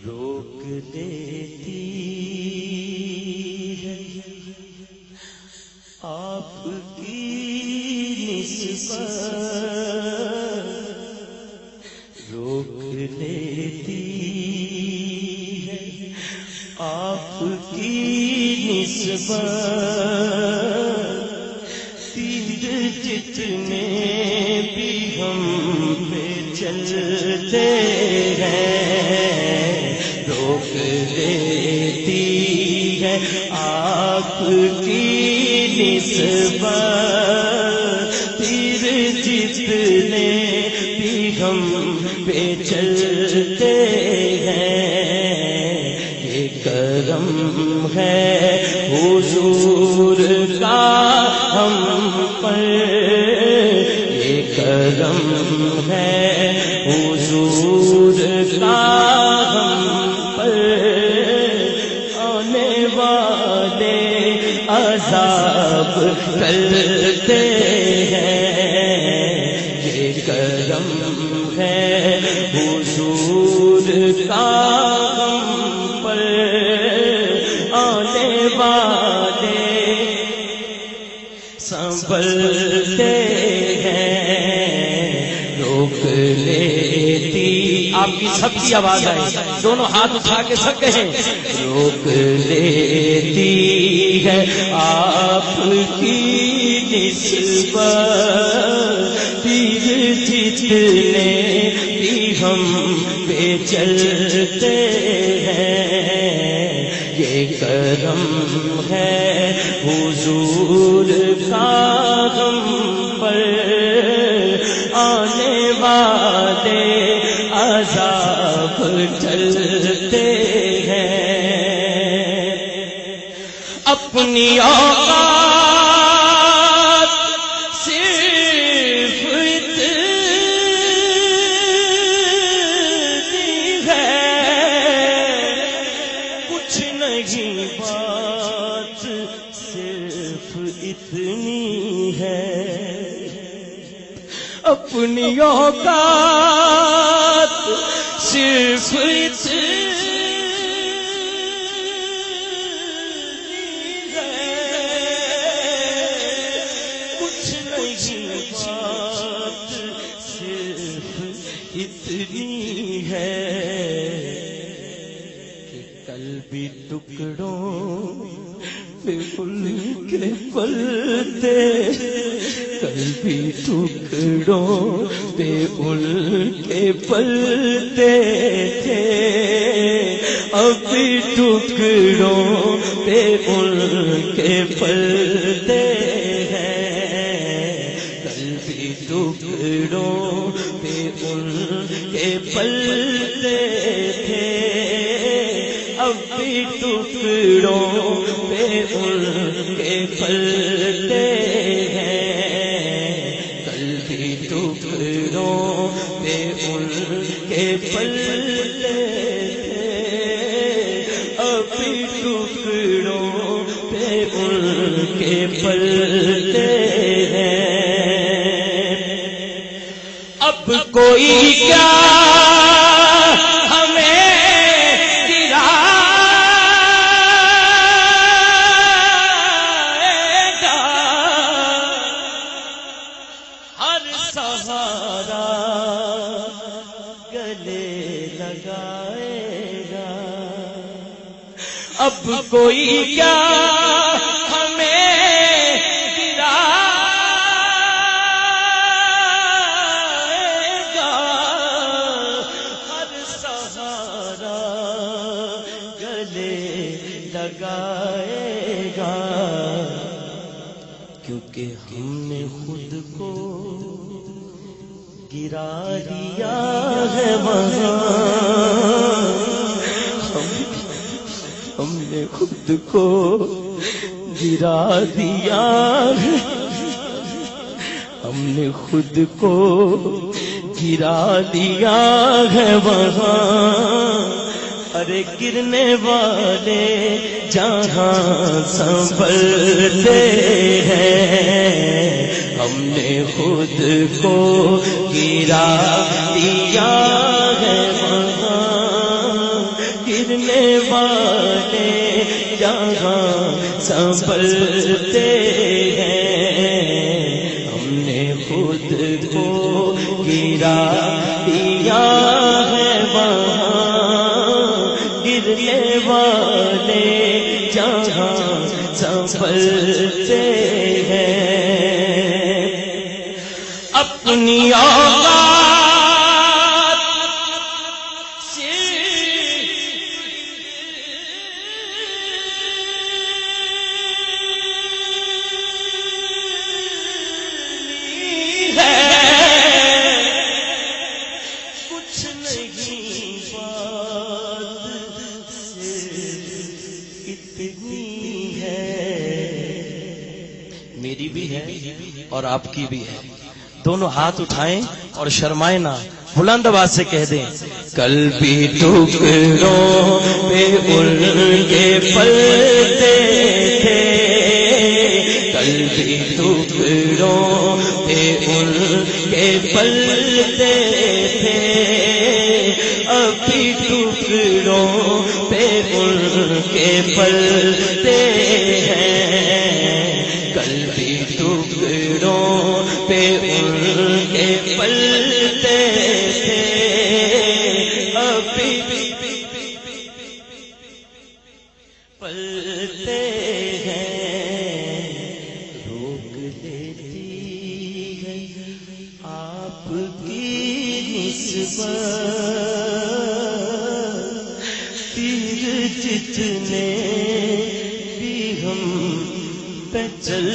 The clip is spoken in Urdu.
روک لیتی ہے آپ کی نسبت، روک لیتی ہے آپ کی نسبت، تیر جتنے بھی ہم پہ چلتے ہیں، روک لیتی ہے آپ کی نسبت، تیر جتنے بھی ہم پہ چلتے ہیں، یہ کرم ہے حضور کا ہم پر، یہ کرم ہے حضور کا ہم پر، آنے والے عذاب ٹلتے ہیں، یہ کرم ہے حضور کا ہم پر، آنے والے سنبھلتے ہیں، روک لیتی آپ کی سب کی آواز آئی، دونوں ہاتھ اٹھا کے سب کہیں، روک لیتی ہے آپ کی نسبت، تیر جتنے بھی ہم پہ چلتے ہیں، یہ کرم ہے حضور کا ہم پر، آنے والے عذاب ٹلتے ہیں، اپنی اوقات صرف اتنی ہے، کچھ نہیں بات صرف اتنی ہے، اپنی اوقات صرف اتنی ہے، کچھ نہیں بات صرف اتنی ہے، کہ کل بھی ٹکڑوں پہ ان کے پلتے، کل بھی ٹکڑوں پہ ان کے پلتے تھے، اب بھی ٹکڑوں پہ ان کے پلتے ہیں، کل بھی ٹکڑوں پہ ان کے پلتے تھے، اب بھی ٹکڑوں پہ ان کے پلتے ہیں، کل بھی ٹکڑوں پہ ان کے پلتے تھے، اب بھی ٹکڑوں پہ ان کے پلتے ہیں، اب کوئی کیا سہارا گلے لگائے گا، اب کوئی کیا ہمیں گرائے گا، ہر سہارا گلے لگائے گا، کیونکہ ہم نے خود کو گرا دیا ہے وہاں، ہم نے خود کو گرا دیا ہے، ہم نے خود کو گرا دیا ہے وہاں، ارے گرنے والے جہاں سنبھلتے ہیں، ہم نے خود کو گرا دیا ہے وہاں گرنے والے جہاں سنبھلتے ہیں ہم نے خود کو گرا دیا ہے وہاں گرنے والے جہاں سنبھلتے ہیں اپنی اوقات سے کچھ نہیں بات اتنی ہے میری بھی ہے اور آپ کی بھی ہے دونوں ہاتھ اٹھائیں اور شرمائیں نہ بلند آواز سے کہہ دیں کل بھی ٹکڑوں پہ ان کے پلتے تھے کل بھی ٹکڑوں پہ ان کے پلتے تھے ابھی ٹکڑوں پہ ان کے پلتے ہیں کل بھی ٹکڑوں پہ ان کے پلتے تھے ابھی پلتے ہیں روک دیتی ہے آپ کی نسبت تیر جتنے بھی ہم پہ چل